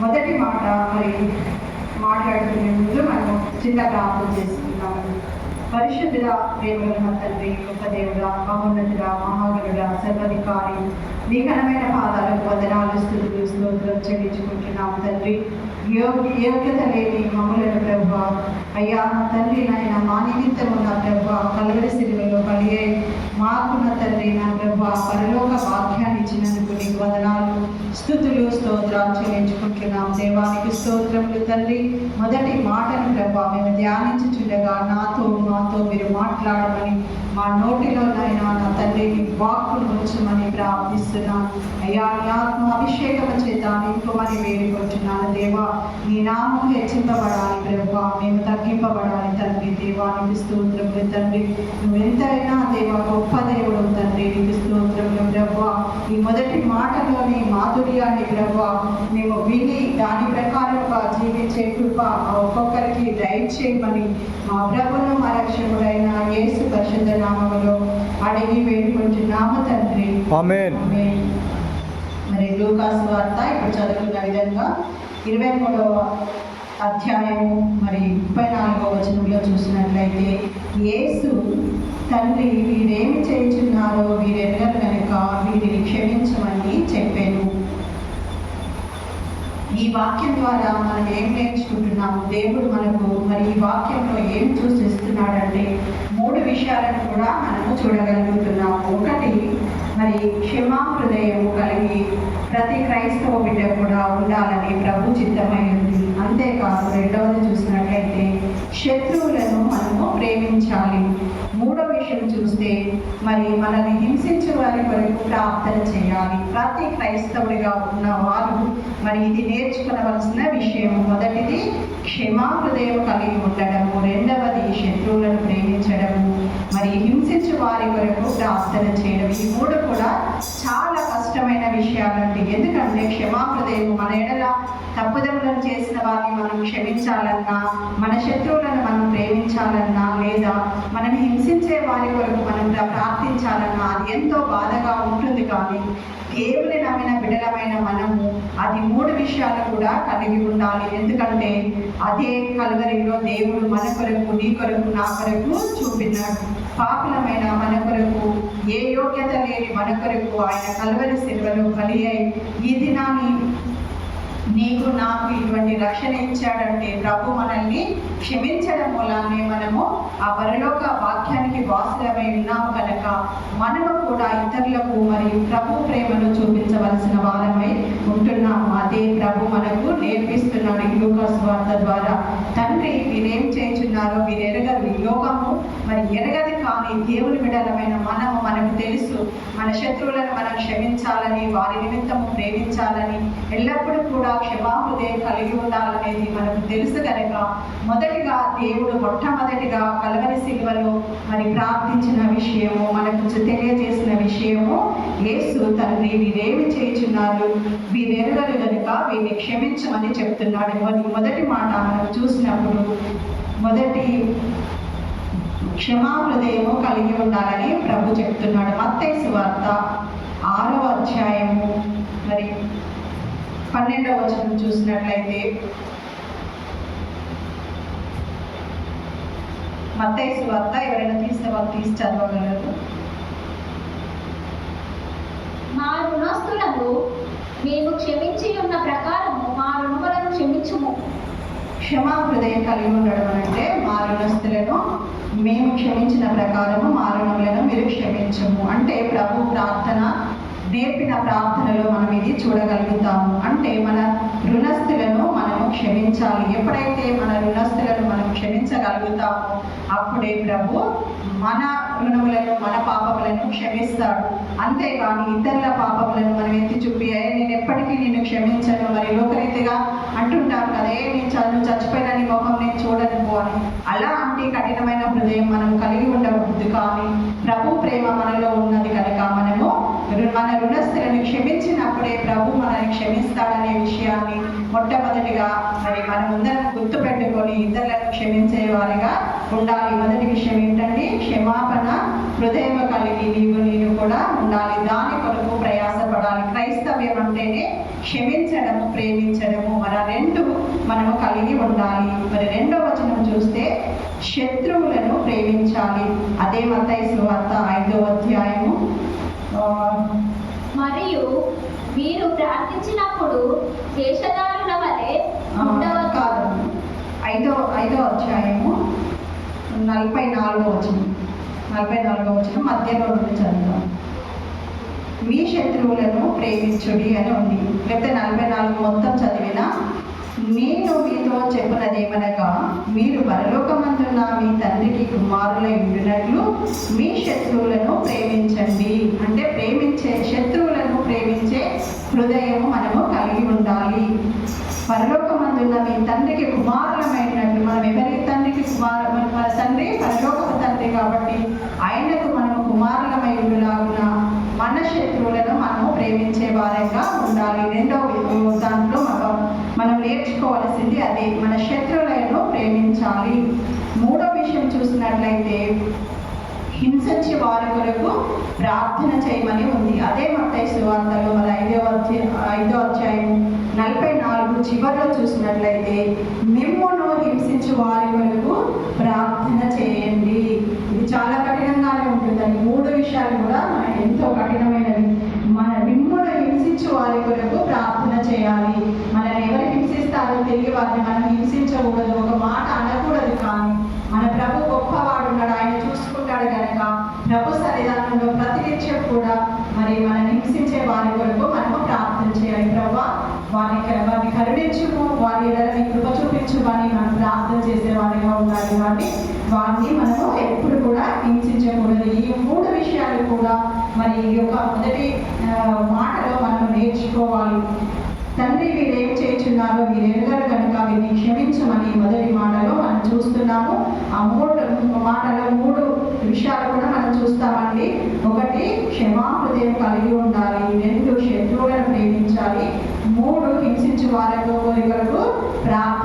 మొదటి మాట మరి మాట్లాడుకునే ముందు మనం చిన్న ప్రార్థన చేసుకుంటాము. పరిశుద్ధుడ, ప్రేమగల తండ్రి, గొప్ప దేవుడా, మహోన్నతుడ, మహాగణుడ, సర్వాధికారి, నీ ఘనమైన పాదాలకు వందనాలు, స్తుతులు, స్తోత్రం చెల్లించుకుంటున్నాము తండ్రి. యోగ్యత లేని మమ్ములను ప్రభువా, అయ్యా నా తండ్రి, నాయన మా నిమిత్తము నా ప్రభువా కలువరి శిలువలో బలి అయి మాకున్న తండ్రి నా ప్రభువా పరలోక వాక్యాన్ని ఇచ్చినందుకు నీకు వందనాలు, స్తుతులు, స్తోత్రాలు చెల్లించుకుంటున్నాం. దేవానికి స్తోత్రములు తండ్రి. మొదటి మాటను ప్రభువా మేము ధ్యానించుచుండగా మాతో మీరు మాట్లాడమని, మా నోటిలోనైనా నా తండ్రి నీ వాక్కును ఉంచమని ప్రార్థిస్తున్నాను. అయ్యా నీ ఆత్మ అభిషేకం చేత నింపమని వేడుకుంటున్నాను. దేవా నీ నామం హెచ్చింపబడాలి ప్రభువా, మేము తగ్గింపబడాలి తండ్రి. దేవానికి స్తోత్రములు తండ్రి. నువ్వు ఎంతైనా దేవా గొప్ప దేవుడు తండ్రి, నీకు స్తోత్రములు ప్రభువా. ఈ మొదటి మాటలోని మాధుర్యాన్ని ప్రభువా మేము విని దాని ప్రకారంగా జీవించే కృప ఒక్కొక్కరికి దయచేయమని మా ప్రభువును మా రక్షకుడైన యేసు పరిశుద్ధ నామములో అడిగి వేడుకుంటున్నాము తండ్రి. ఆమేన్. మరి లూకా సువార్త ఇప్పుడు చదువుకున్న విధంగా 23వ అధ్యాయము మరి 34వ వచనంలో చూసినట్లయితే, యేసు తండ్రి వీరేమి చేయుచున్నారో వీరెరగరు కనుక వీరిని క్షమించమని చెప్పాను. ఈ వాక్యం ద్వారా మనం ఏం నేర్చుకుంటున్నాము? దేవుడు మనకు మరి ఈ వాక్యంలో ఏం సూచిస్తున్నాడంటే 3 విషయాలను కూడా మనము చూడగలుగుతున్నాము. ఒకటి, మరి క్షమా హృదయం కలిగి ప్రతి క్రైస్తవ బిడ్డ కూడా ఉండాలని ప్రభు చిత్తమైనది. అంతేకాదు రెండవది చూసినట్లయితే శత్రువులను మనము ప్రేమించాలి. మూడవ విషయం చూస్తే మరి మనల్ని హింసించే వారి కొరకు ప్రార్థన చేయాలి. ప్రతి క్రైస్తవుడిగా ఉన్నవారు మరి ఇది నేర్చుకోవలసిన విషయం. మొదటిది క్షమా హృదయం కలిగి ఉండడము, రెండవది శత్రువులను ప్రేమించడము, మరి హింసించే వారి కొరకు ప్రార్థన చేయడం. ఈ 3 కూడా చాలా కష్టమైన విషయాలండి. ఎందుకంటే క్షమా హృదయం మన ఎడల తప్పుదములను చేసిన వారిని మనం క్షమించాలన్నా, మన శత్రువులను మనం ప్రేమించాలన్నా, లేదా మనం హింసించే వారి కొరకు మనం ప్రార్థించాలన్నా అది ఎంతో బాధగా ఉంటుంది. కానీ దేవుని నమ్మిన బిడ్డలమైన మనము అది 3 విషయాలు కూడా కలిగి ఉండాలి. ఎందుకంటే అదే కలువరిలో దేవుడు మన కొరకు, నీ కొరకు, నా కొరకు చూపినాడు. పాపులమైన మన కొరకు, ఏ యోగ్యత లేని మన కొరకు ఆయన కలువరి శిలువలో బలి అయి ఈ దినాన్ని నీకు నాకు ఇటువంటి రక్షణ ఇచ్చాడంటే ప్రభు మనల్ని క్షమించడం మూలాన్ని మనము ఆ పరలోక వాక్యానికి వాసులమై ఉన్నాము కనుక మనము కూడా ఇతరులకు మరియు ప్రభు ప్రేమను చూపించవలసిన వారమై ఉంటున్నాము. అదే ప్రభు మనకు నేర్పిస్తున్నాడు ఈ లూకా సువార్త ద్వారా. తండ్రి వీరేం చేయుచున్నారో వీరు ఎరగరు. లోకము మరి ఎరగదు, కానీ దేవుని బిడ్డలమైన మనకు తెలుసు మన శత్రువులను మనం క్షమించాలని, వారి నిమిత్తము ప్రేమించాలని, ఎల్లప్పుడూ కూడా క్షమాహృదయం కలిగి ఉండాలనేది మనకు తెలుసు కనుక మొదటిగా దేవుడు మొట్టమొదటిగా కలువరి శిలువలో మరి ప్రార్థించిన విషయము, మనకు తెలియజేసిన విషయము, యేసు తండ్రి వీరేమి చేయుచున్నారు వీరెరగరు కనుక వీరిని క్షమించమని చెప్తున్నాడు. మొదటి మాట మనం చూసినప్పుడు మొదటి క్షమా హృదయము కలిగి ఉండాలని ప్రభు చెప్తున్నాడు. మత్తయి సువార్త 6వ అధ్యాయము మరి 12వ వచనం చూసినట్లయితే, మత్తయి సువార్త ఎవరైనా తీసి చదవగలరు. మా రుణస్తులకు మేము క్షమించి ఉన్న ప్రకారము మా రుణములను క్షమించుము. క్షమా హృదయం కలిగి ఉండడం అంటే మా రుణస్తులను మేము క్షమించిన ప్రకారము మా రుణములను మీరు క్షమించము అంటే ప్రభు ప్రార్థన నేర్పిన ప్రార్థనలో మనం ఇది చూడగలుగుతాము. అంటే మన రుణస్తులను మనము క్షమించాలి. ఎప్పుడైతే మన రుణస్తులను మనం క్షమించగలుగుతామో అప్పుడే ప్రభు మన రుణములను, మన పాపములను క్షమిస్తాడు. అంతేగాని ఇతరుల పాపములను మనం ఎత్తి చూపి నేను ఎప్పటికీ నిన్ను క్షమించను, మరి లోకరీతిగా అంటుంటారు కదా, నువ్వు చచ్చిపోయిన నీ ముఖం నేను చూడను అని. అలాంటి కఠినమైన హృదయం మనం కలిగి ఉండవద్దు. కానీ ప్రభు ప్రేమ మనలో ఉన్నది కనుక మనము మన రుణస్తులను క్షమించినప్పుడే ప్రభు మనల్ని క్షమిస్తాడనే విషయాన్ని మొట్టమొదటిగా మరి మనమందరం గుర్తుపెట్టుకొని ఇతరులను క్షమించే వారిగా ఉండాలి. మొదటి విషయం ఏంటంటే క్షమాపణ హృదయం కలిగి నేను కూడా ఉండాలి. దాని కొరకు ప్రయాసపడాలి. క్రైస్తవ కర్తవ్యం అంటేనే క్షమించడము, ప్రేమించడము. మరి ఆ రెండు మనము కలిగి ఉండాలి. మరి 2వ వచనం చూస్తే శత్రువులను ప్రేమించాలి. అదే మత్తయి సువార్త 5వ అధ్యాయము. మరియు మీరు ప్రార్థించినప్పుడు దేశదారుల వలె ఉండవద్దు. కాదు, 5వ అధ్యాయము 44వ వచనం మధ్యలో నుండి చదువుతాం. మీ శత్రువులను ప్రేమించుడి అని ఉంది. లేకపోతే 44 మొత్తం చదివినా, నేను మీతో చెప్పినదేమనగా, మీరు పరలోకమందున్న మీ తండ్రికి కుమారులై ఉండినట్లు మీ శత్రువులను ప్రేమించండి. అంటే శత్రువులను ప్రేమించే హృదయము మనము కలిగి ఉండాలి. పరలోకమందున్న మీ తండ్రికి కుమారులమైనట్లు, మనం ఎవరికి తండ్రికి మన తండ్రి పరలోకపు తండ్రి కాబట్టి ఆయనకు మనము కుమారులమై ఉండులాగున మన శత్రువులను మనము ప్రేమించే వారంగా ఉండాలి. 2వ దాంట్లో మనం నేర్చుకోవాల్సింది అదే, మన శత్రువులను ప్రేమించాలి. 3వ విషయం చూసినట్లయితే హింసించే వారి కొరకు ప్రార్థన చేయమని ఉంది. అదే మత్తయి సువార్తలో మరి 5వ అధ్యాయం 44 చివరిలో చూసినట్లయితే, మిమ్మును హింసించే వారి కొరకు ప్రార్థన చేయండి. ఇది చాలా కఠినంగానే ఉంటుందని 3 విషయాలు కూడా ఎంతో కఠినమైనవి. మన మిమ్మును హింసించే వారి కొరకు ప్రార్థన చేయాలి. మనల్ని ఎవరు హింసిస్తారో తిరిగి వారిని మనం హింసించకూడదు, ఒక మాట అనకూడదు. కానీ మన ప్రభు గొప్పవాడు ఉన్నాడు, ఆయన చూసుకుంటాడు కనుక ప్రభు సన్నిధానంలో ప్రతినిత్యం కూడా మరి మనం హింసించే వారి కొరకు మనము ప్రార్థన చేయాలి. ప్రభు వారిని కరుణించుము, వారి ఎడలని కృప చూపించుమని మనం ప్రార్థన చేసే వారిగా ఉండాలి. కాబట్టి వారిని మనము ఎప్పుడు కూడా హింసించకూడదు. ఈ 3 విషయాలు కూడా మరి ఈ యొక్క మొదటి మాటలో మనం నేర్చుకోవాలి. తండ్రి వీరేం చేయుచున్నారో మీరు ఎరుగరు కనుక వీరిని క్షమించమని మొదటి మాటలో మనం చూస్తున్నాము. ఆ 3 మాటలో 3 విషయాలు కూడా మనం చూస్తామండి. 1 క్షమాహృదయం కలిగి ఉండాలి, 2 శత్రువులను ప్రేమించాలి, 3 హింసించు వారి కోరికలకు ప్రార్థన